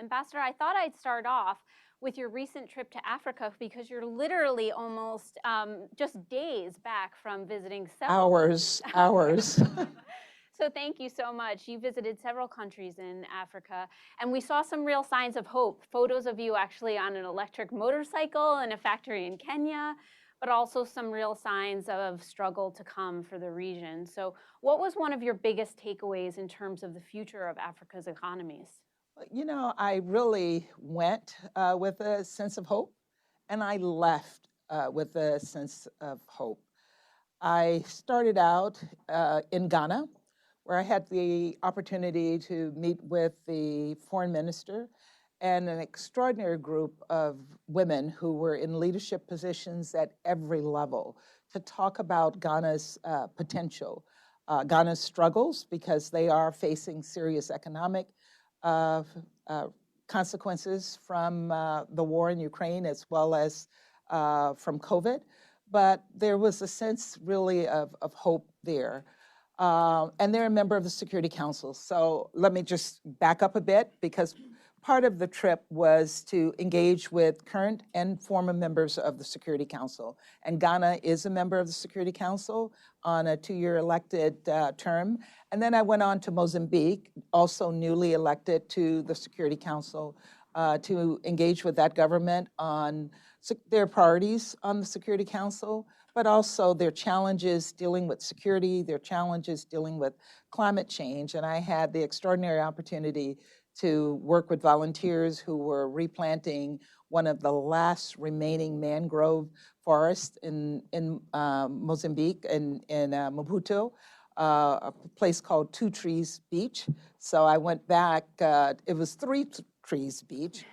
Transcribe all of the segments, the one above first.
Ambassador, I thought I'd start off with your recent trip to Africa because you're literally almost just days back from visiting several hours. So thank you so much. You visited several countries in Africa, and we saw some real signs of hope. Photos of you actually on an electric motorcycle in a factory in Kenya, but also some real signs of struggle to come for the region. So what was one of your biggest takeaways in terms of the future of Africa's economies? You know, I really went with a sense of hope, and I left with a sense of hope. I started out in Ghana, where I had the opportunity to meet with the foreign minister and an extraordinary group of women who were in leadership positions at every level to talk about Ghana's potential, Ghana's struggles, because they are facing serious economic uh, consequences from the war in Ukraine as well as from COVID. But there was a sense really of hope there. And they're a member of the Security Council. So let me just back up a bit, because part of the trip was to engage with current and former members of the Security Council. And Ghana is a member of the Security Council on a 2-year elected term. And then I went on to Mozambique, also newly elected to the Security Council, to engage with that government on their priorities on the Security Council, but also their challenges dealing with security, their challenges dealing with climate change. And I had the extraordinary opportunity to work with volunteers who were replanting one of the last remaining mangrove forests in Mozambique, in Maputo, a place called Two Trees Beach. So I went back, it was Three Trees Beach,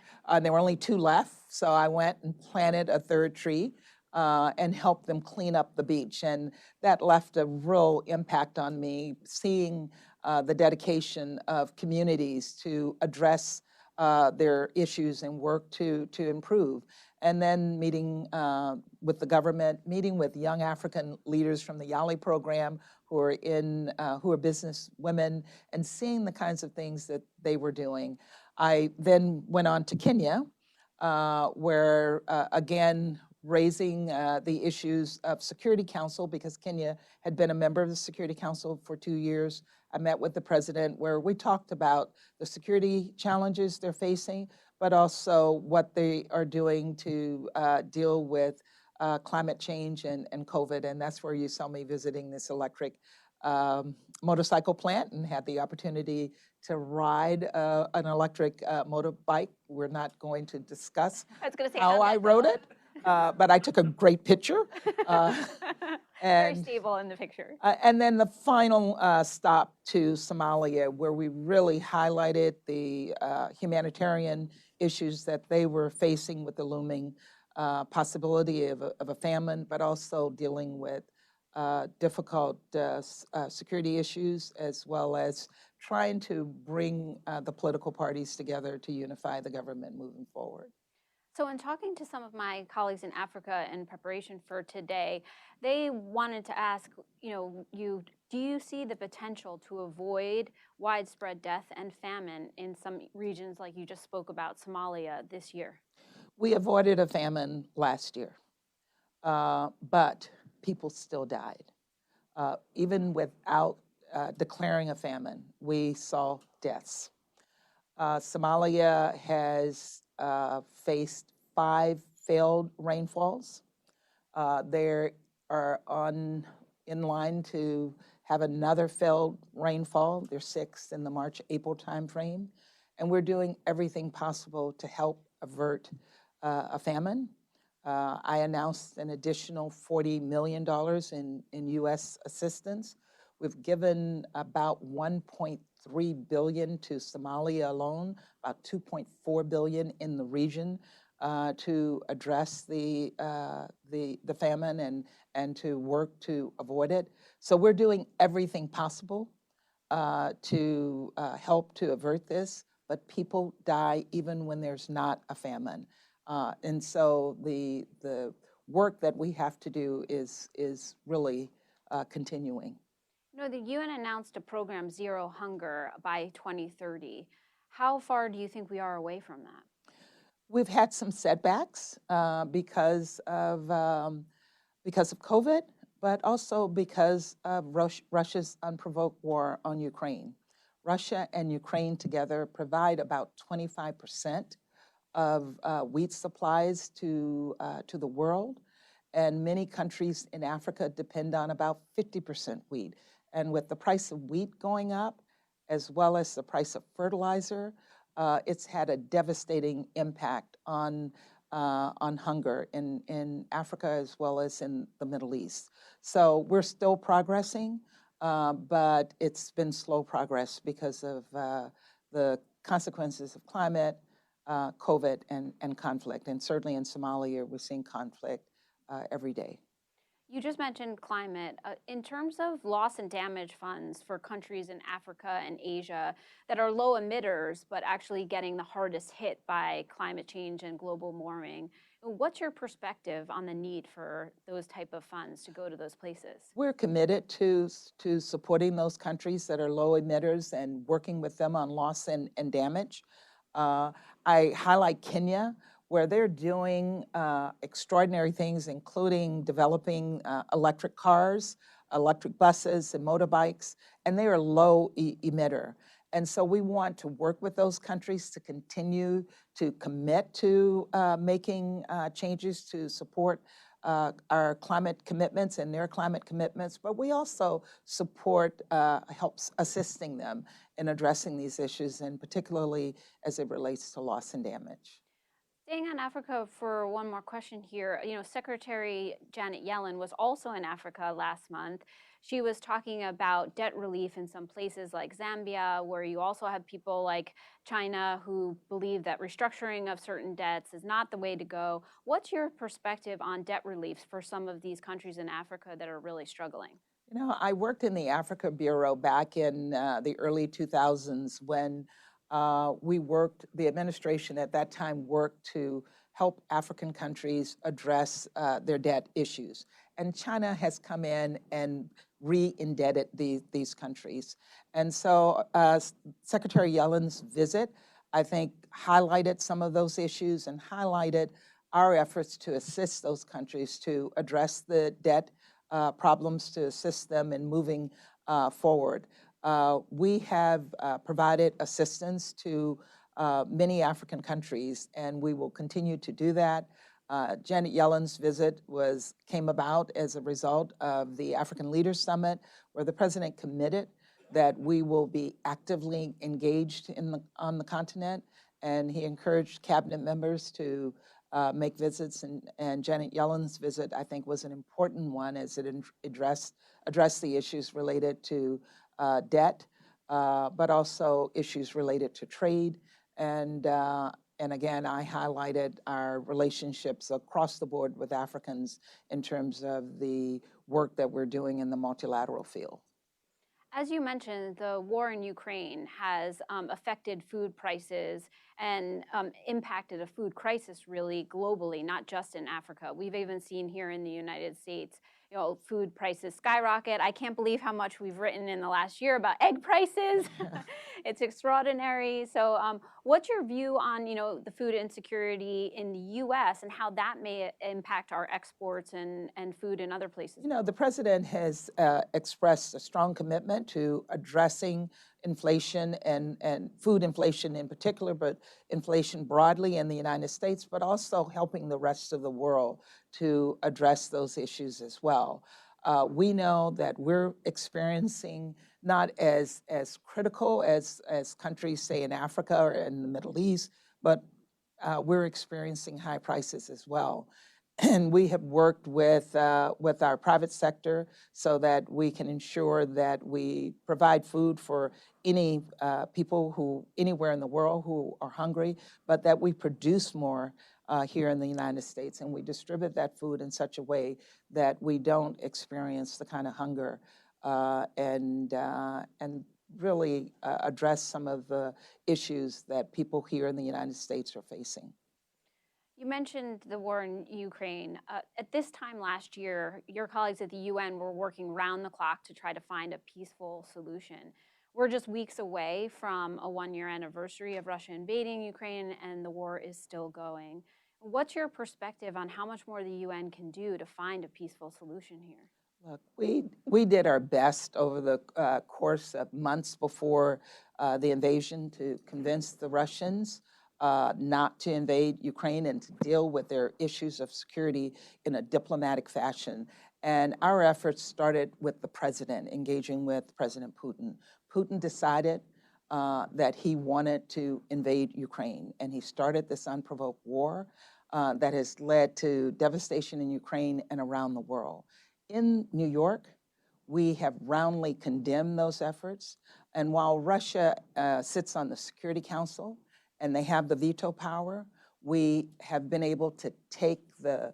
there were only 2 left. So I went and planted a 3rd tree and helped them clean up the beach. And that left a real impact on me, seeing the dedication of communities to address their issues and work to improve. And then meeting with the government, meeting with young African leaders from the YALI program who are business women, and seeing the kinds of things that they were doing. I then went on to Kenya, where again, raising the issues of Security Council, because Kenya had been a member of the Security Council for 2 years. I met with the president where we talked about the security challenges they're facing, but also what they are doing to deal with climate change and COVID. And that's where you saw me visiting this electric motorcycle plant and had the opportunity to ride an electric motorbike. We're not going to discuss how I rode it. But I took a great picture. Very stable in the picture. And then the final stop to Somalia, where we really highlighted the humanitarian issues that they were facing with the looming possibility of a famine, but also dealing with difficult security issues, as well as trying to bring the political parties together to unify the government moving forward. So in talking to some of my colleagues in Africa in preparation for today, they wanted to ask, do you see the potential to avoid widespread death and famine in some regions like you just spoke about, Somalia, this year? We avoided a famine last year, but people still died. Even without declaring a famine, we saw deaths. Somalia has faced 5 failed rainfalls. They are in line to have another failed rainfall. They're 6th in the March-April timeframe. And we're doing everything possible to help avert a famine. I announced an additional $40 million in U.S. assistance. We've given about $1.3 billion to Somalia alone, about $2.4 billion in the region to address the famine and to work to avoid it. So we're doing everything possible to help to avert this, but people die even when there's not a famine. And so the work that we have to do is really continuing. The UN announced a program, Zero Hunger, by 2030. How far do you think we are away from that? We've had some setbacks because of COVID, but also because of Russia's unprovoked war on Ukraine. Russia and Ukraine together provide about 25% of wheat supplies to the world, and many countries in Africa depend on about 50% wheat. And with the price of wheat going up, as well as the price of fertilizer, it's had a devastating impact on hunger in Africa as well as in the Middle East. So we're still progressing, but it's been slow progress because of the consequences of climate, COVID, and conflict. And certainly in Somalia, we're seeing conflict every day. You just mentioned climate. In terms of loss and damage funds for countries in Africa and Asia that are low emitters, but actually getting the hardest hit by climate change and global warming, what's your perspective on the need for those type of funds to go to those places? We're committed to supporting those countries that are low emitters and working with them on loss and damage. I highlight Kenya, where they're doing extraordinary things, including developing electric cars, electric buses, and motorbikes, and they are low emitter. And so we want to work with those countries to continue to commit to making changes to support our climate commitments and their climate commitments, but we also support helps assisting them in addressing these issues, and particularly as it relates to loss and damage. Staying on Africa for one more question here, Secretary Janet Yellen was also in Africa last month. She was talking about debt relief in some places like Zambia, where you also have people like China who believe that restructuring of certain debts is not the way to go. What's your perspective on debt relief for some of these countries in Africa that are really struggling? I worked in the Africa Bureau back in the early 2000s when the administration at that time worked to help African countries address their debt issues. And China has come in and re-indebted these countries. And so Secretary Yellen's visit, I think, highlighted some of those issues and highlighted our efforts to assist those countries to address the debt problems, to assist them in moving forward. We have provided assistance to many African countries, and we will continue to do that. Janet Yellen's visit came about as a result of the African Leaders Summit, where the president committed that we will be actively engaged on the continent, and he encouraged cabinet members to make visits, and Janet Yellen's visit, I think, was an important one as it addressed the issues related to debt, but also issues related to trade. And again, I highlighted our relationships across the board with Africans in terms of the work that we're doing in the multilateral field. As you mentioned, the war in Ukraine has affected food prices and impacted a food crisis really globally, not just in Africa. We've even seen here in the United States, food prices skyrocket. I can't believe how much we've written in the last year about egg prices. It's extraordinary. So what's your view on, the food insecurity in the U.S. and how that may impact our exports and food in other places? The president has expressed a strong commitment to addressing inflation and food inflation in particular, but inflation broadly in the United States, but also helping the rest of the world to address those issues as well. We know that we're experiencing not as critical as countries, say, in Africa or in the Middle East, but we're experiencing high prices as well. And we have worked with our private sector so that we can ensure that we provide food for any people anywhere in the world who are hungry, but that we produce more here in the United States, and we distribute that food in such a way that we don't experience the kind of hunger and really address some of the issues that people here in the United States are facing. You mentioned the war in Ukraine. At this time last year, your colleagues at the UN were working round the clock to try to find a peaceful solution. We're just weeks away from a one-year anniversary of Russia invading Ukraine, and the war is still going. What's your perspective on how much more the UN can do to find a peaceful solution here? Look, we did our best over the course of months before the invasion to convince the Russians not to invade Ukraine and to deal with their issues of security in a diplomatic fashion. And our efforts started with the president, engaging with President Putin. Putin decided that he wanted to invade Ukraine, and he started this unprovoked war that has led to devastation in Ukraine and around the world. In New York, we have roundly condemned those efforts. And while Russia sits on the Security Council and they have the veto power, we have been able to take the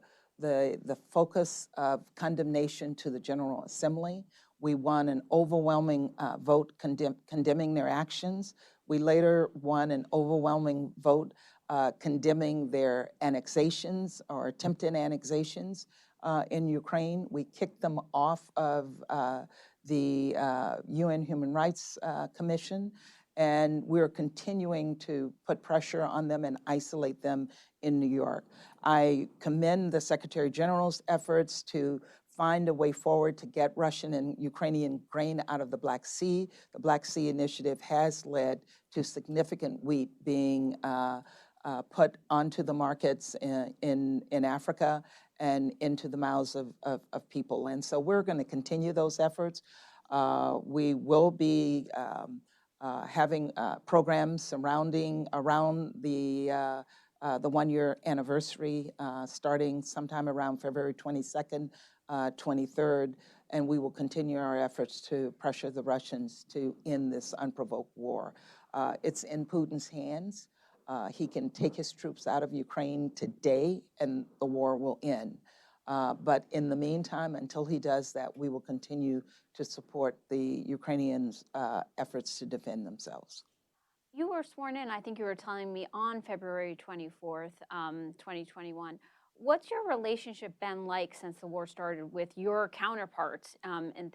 focus of condemnation to the General Assembly. We won an overwhelming vote condemning their actions. We later won an overwhelming vote condemning their annexations or attempted annexations in Ukraine. We kicked them off of the UN Human Rights Commission, and we're continuing to put pressure on them and isolate them in New York. I commend the Secretary General's efforts to find a way forward to get Russian and Ukrainian grain out of the Black Sea. The Black Sea Initiative has led to significant wheat being put onto the markets in Africa and into the mouths of people. And so we're going to continue those efforts. We will be having programs surrounding around the 1-year anniversary, starting sometime around February 22nd, 23rd, and we will continue our efforts to pressure the Russians to end this unprovoked war. It's in Putin's hands. He can take his troops out of Ukraine today and the war will end. But in the meantime, until he does that, we will continue to support the Ukrainians' efforts to defend themselves. You were sworn in, I think you were telling me, on February 24th, 2021. What's your relationship been like since the war started with your counterparts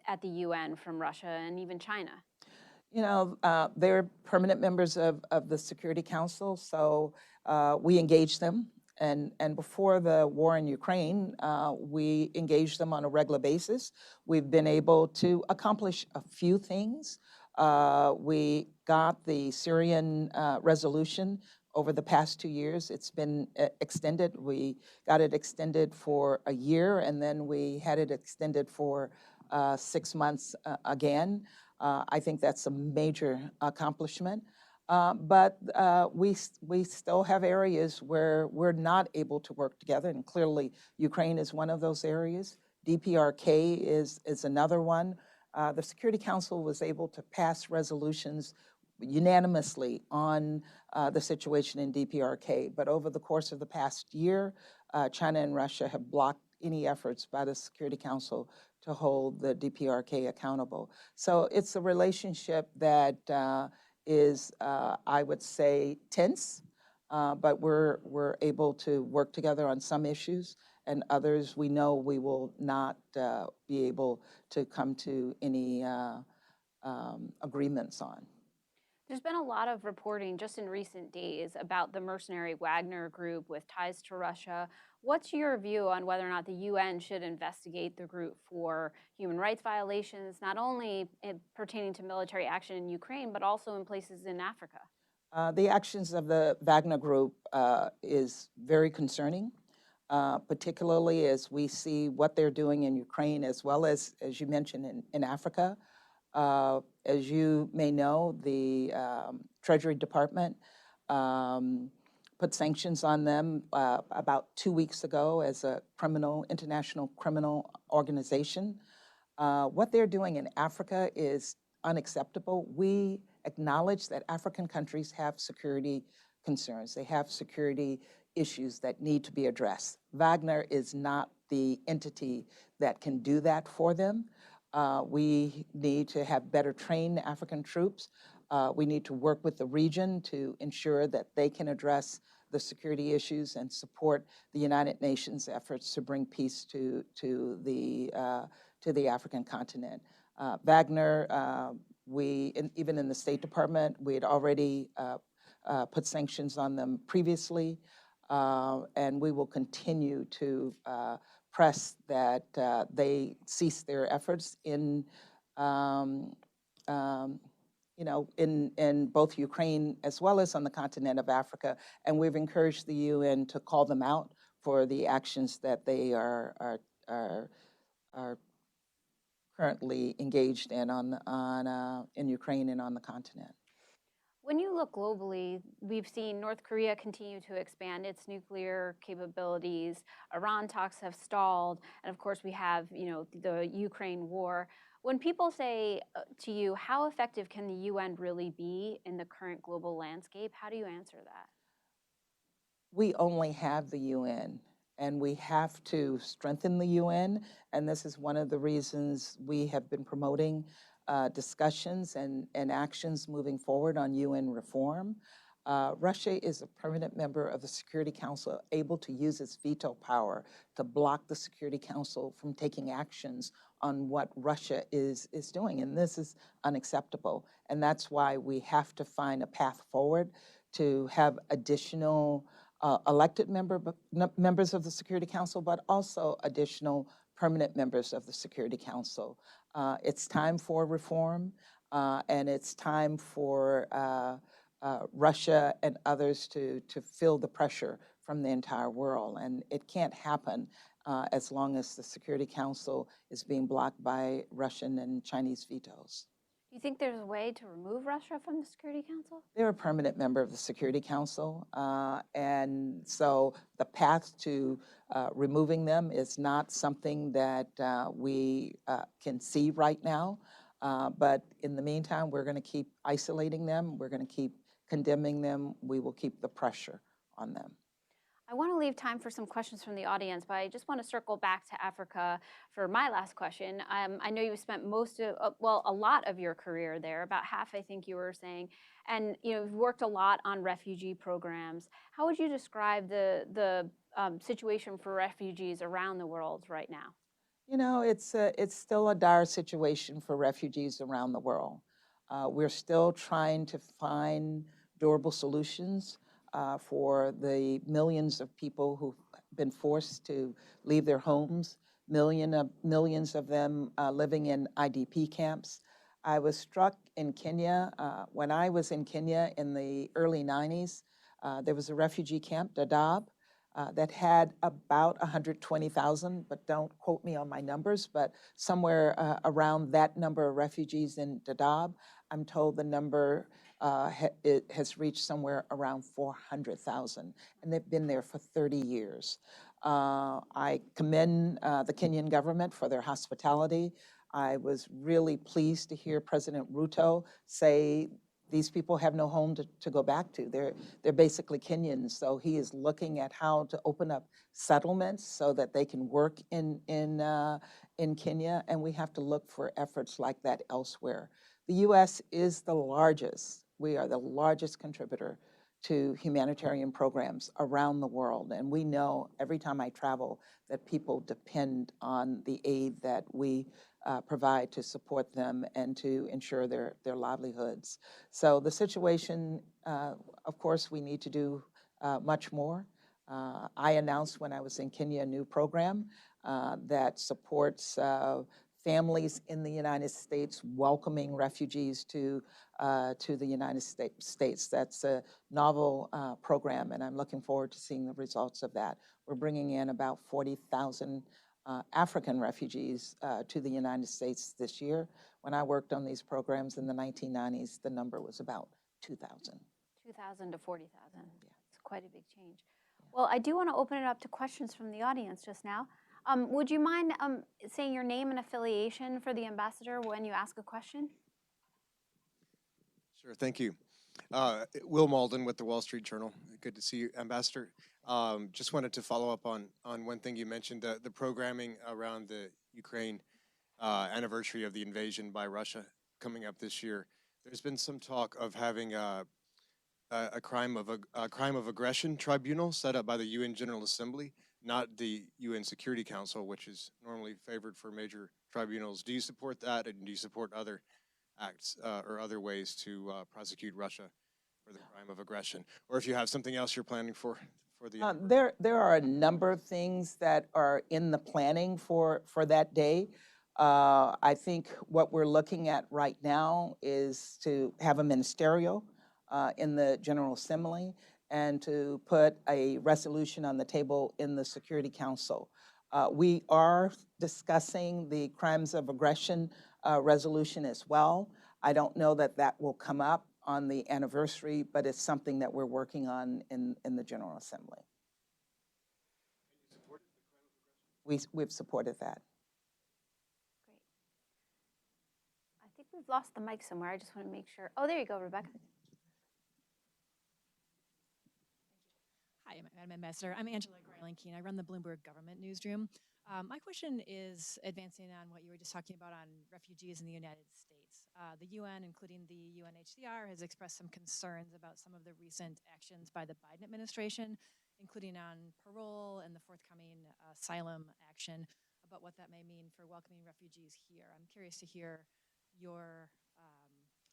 at the UN from Russia and even China? You know, they're permanent members of the Security Council, so we engage them. And before the war in Ukraine, we engaged them on a regular basis. We've been able to accomplish a few things. We got the Syrian resolution over the past 2 years. It's been extended. We got it extended for a year, and then we had it extended for 6 months again. I think that's a major accomplishment. But we still have areas where we're not able to work together, and clearly Ukraine is one of those areas. DPRK is another one. The Security Council was able to pass resolutions unanimously on the situation in DPRK, but over the course of the past year, China and Russia have blocked any efforts by the Security Council to hold the DPRK accountable. So it's a relationship that is, I would say, tense, but we're able to work together on some issues, and others we know we will not be able to come to any agreements on. There's been a lot of reporting just in recent days about the mercenary Wagner group with ties to Russia. What's your view on whether or not the UN should investigate the group for human rights violations, not only pertaining to military action in Ukraine, but also in places in Africa? The actions of the Wagner group is very concerning, particularly as we see what they're doing in Ukraine, as well as you mentioned, in Africa. As you may know, the Treasury Department put sanctions on them about 2 weeks ago as a international criminal organization. What they're doing in Africa is unacceptable. We acknowledge that African countries have security concerns. They have security issues that need to be addressed. Wagner is not the entity that can do that for them. We need to have better trained African troops. We need to work with the region to ensure that they can address the security issues and support the United Nations efforts to bring peace to the African continent. Wagner even in the State Department, we had already put sanctions on them previously, and we will continue to press that they cease their efforts in, in both Ukraine as well as on the continent of Africa. And we've encouraged the UN to call them out for the actions that they are currently engaged in in Ukraine and on the continent. When you look globally, we've seen North Korea continue to expand its nuclear capabilities. Iran talks have stalled, and of course we have, the Ukraine war. When people say to you, how effective can the UN really be in the current global landscape? How do you answer that? We only have the UN, and we have to strengthen the UN, and this is one of the reasons we have been promoting discussions and actions moving forward on UN reform. Russia is a permanent member of the Security Council, able to use its veto power to block the Security Council from taking actions on what Russia is doing, and this is unacceptable. And that's why we have to find a path forward to have additional elected members of the Security Council, but also additional permanent members of the Security Council. It's time for reform, and it's time for Russia and others to feel the pressure from the entire world. And it can't happen as long as the Security Council is being blocked by Russian and Chinese vetoes. Do you think there's a way to remove Russia from the Security Council? They're a permanent member of the Security Council, and so the path to removing them is not something that we can see right now, but in the meantime, we're going to keep isolating them, we're going to keep condemning them, we will keep the pressure on them. I want to leave time for some questions from the audience, but I just want to circle back to Africa for my last question. I know you spent a lot of your career there, about half, I think you were saying, and you've worked a lot on refugee programs. How would you describe the situation for refugees around the world right now? It's still a dire situation for refugees around the world. We're still trying to find durable solutions for the millions of people who've been forced to leave their homes, millions of them living in IDP camps. I was struck in Kenya. When I was in Kenya in the early 90s, there was a refugee camp, Dadaab, that had about 120,000, but don't quote me on my numbers, but somewhere around that number of refugees in Dadaab. I'm told the number it has reached somewhere around 400,000, and they've been there for 30 years. I commend the Kenyan government for their hospitality. I was really pleased to hear President Ruto say these people have no home to go back to. They're basically Kenyans, so he is looking at how to open up settlements so that they can work in Kenya, and we have to look for efforts like that elsewhere. The U.S. is the largest. We are the largest contributor to humanitarian programs around the world, and we know every time I travel that people depend on the aid that we provide to support them and to ensure their livelihoods. So the situation, of course, we need to do much more. I announced when I was in Kenya a new program that supports families in the United States welcoming refugees to the United States. That's a novel program, and I'm looking forward to seeing the results of that. We're bringing in about 40,000 African refugees to the United States this year. When I worked on these programs in the 1990s, the number was about 2,000. 2,000 to 40,000. Yeah. It's quite a big change. Well, I do want to open it up to questions from the audience just now. Would you mind saying your name and affiliation for the ambassador when you ask a question? Sure, thank you. Will Malden with the Wall Street Journal. Good to see you, Ambassador. Just wanted to follow up on one thing you mentioned, the programming around the Ukraine anniversary of the invasion by Russia coming up this year. There's been some talk of having a crime of aggression tribunal set up by the UN General Assembly, not the UN Security Council, which is normally favored for major tribunals. Do you support that, and do you support other acts or other ways to prosecute Russia for the crime of aggression, or if you have something else you're planning for the There are a number of things that are in the planning for that day. I think what we're looking at right now is to have a ministerial in the General Assembly and to put a resolution on the table in the Security Council. We are discussing the crimes of aggression resolution as well. I don't know that that will come up on the anniversary, but it's something that we're working on in the General Assembly. We've supported that. Great. I think we've lost the mic somewhere. I just want to make sure. Oh, there you go, Rebecca. Hi, Madam Ambassador. I'm Angela Greiling-Keene. I run the Bloomberg Government Newsroom. My question is advancing on what you were just talking about on refugees in the United States. The UN, including the UNHCR, has expressed some concerns about some of the recent actions by the Biden administration, including on parole and the forthcoming asylum action, about what that may mean for welcoming refugees here. I'm curious to hear your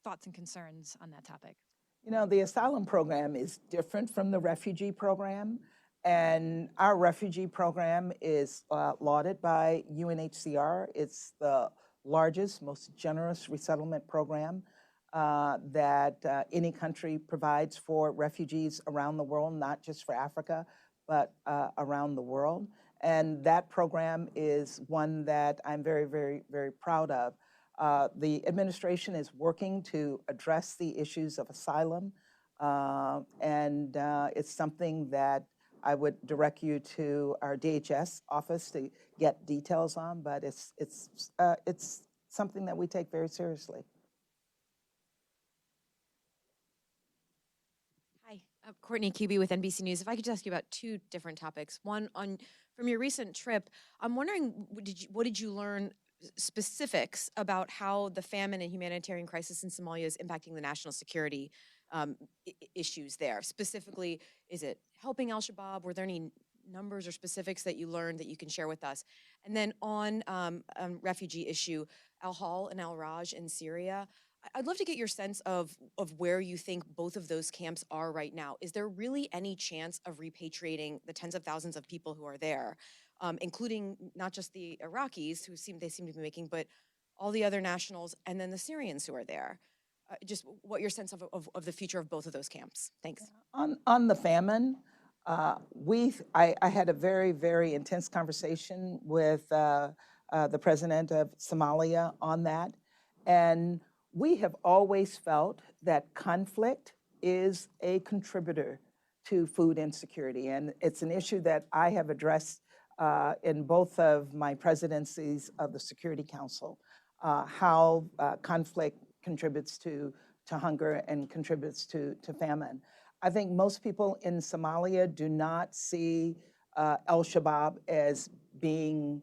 thoughts and concerns on that topic. You know, the asylum program is different from the refugee program, and our refugee program is lauded by UNHCR. It's the largest, most generous resettlement program that any country provides for refugees around the world, not just for Africa, but around the world. And that program is one that I'm very, very, very proud of. The administration is working to address the issues of asylum, and it's something that I would direct you to our DHS office to get details on, but it's something that we take very seriously. Hi, Courtney Kuby with NBC News. If I could just ask you about two different topics. One, from your recent trip, I'm wondering, what did you learn specifics about how the famine and humanitarian crisis in Somalia is impacting the national security issues there? Specifically, is it helping al-Shabaab? Were there any numbers or specifics that you learned that you can share with us? And then on refugee issue, Al-Hol and Al-Raj in Syria, I'd love to get your sense of where you think both of those camps are right now. Is there really any chance of repatriating the tens of thousands of people who are there, including not just the Iraqis who seem to be making, but all the other nationals and then the Syrians who are there? Just what your sense of the future of both of those camps. Thanks. On the famine, I had a very, very intense conversation with the president of Somalia on that. And we have always felt that conflict is a contributor to food insecurity. And it's an issue that I have addressed in both of my presidencies of the Security Council, how conflict contributes to hunger and contributes to famine. I think most people in Somalia do not see al-Shabaab as being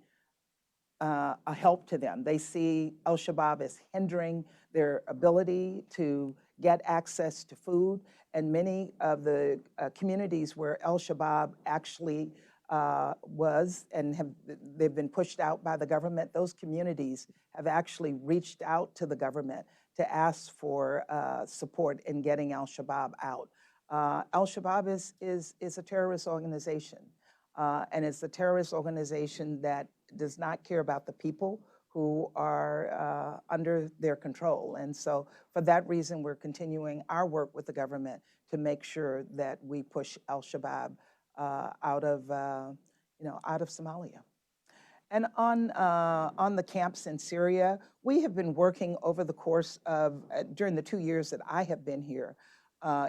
a help to them. They see al-Shabaab as hindering their ability to get access to food. And many of the communities where al-Shabaab actually was and they've been pushed out by the government, those communities have actually reached out to the government to ask for support in getting al-Shabaab out. Al-Shabaab is a terrorist organization, and it's a terrorist organization that does not care about the people who are under their control. And so for that reason, we're continuing our work with the government to make sure that we push al-Shabaab out of Somalia. And on the camps in Syria, we have been working over the course of, during the 2 years that I have been here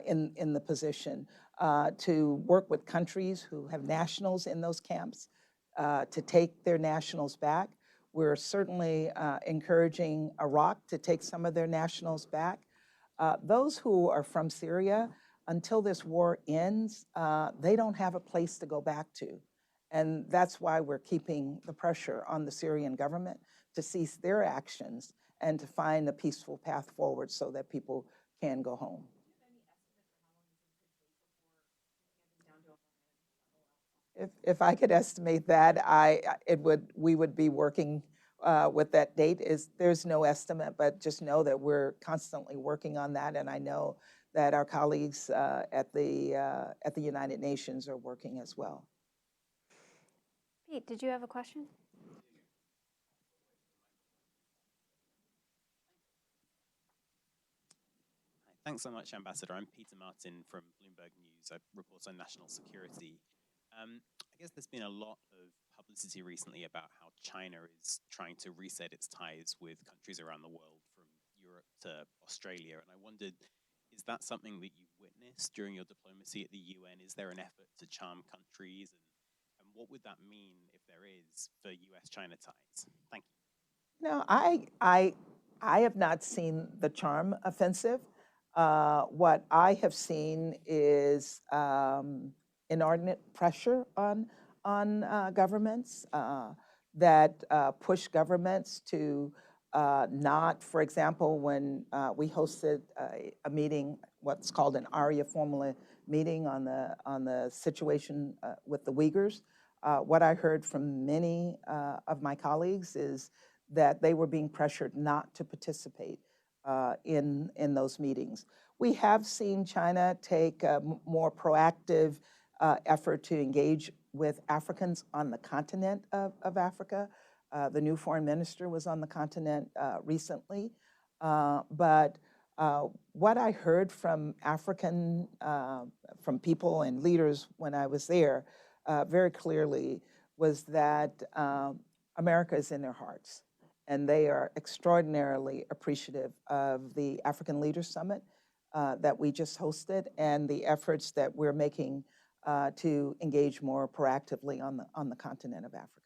in the position, to work with countries who have nationals in those camps to take their nationals back. We're certainly encouraging Iraq to take some of their nationals back. Those who are from Syria, until this war ends, they don't have a place to go back to. And that's why we're keeping the pressure on the Syrian government to cease their actions and to find a peaceful path forward so that people can go home. If I could estimate that, we would be working with that date is there's no estimate, but just know that we're constantly working on that, and I know that our colleagues at the United Nations are working as well. Pete, did you have a question? Thanks so much, Ambassador. I'm Peter Martin from Bloomberg News. I report on national security. I guess there's been a lot of publicity recently about how China is trying to reset its ties with countries around the world, from Europe to Australia. And I wondered, is that something that you've witnessed during your diplomacy at the UN? Is there an effort to charm countries? And what would that mean, if there is, for US-China ties? Thank you. No, I have not seen the charm offensive. What I have seen is inordinate pressure on governments that push governments to not, for example, when we hosted a meeting, what's called an ARIA formula meeting on the situation with the Uyghurs. What I heard from many of my colleagues is that they were being pressured not to participate in those meetings. We have seen China take a more proactive effort to engage with Africans on the continent of Africa. The new foreign minister was on the continent recently. But what I heard from from people and leaders when I was there very clearly was that America is in their hearts. And they are extraordinarily appreciative of the African Leaders Summit that we just hosted and the efforts that we're making to engage more proactively on the continent of Africa.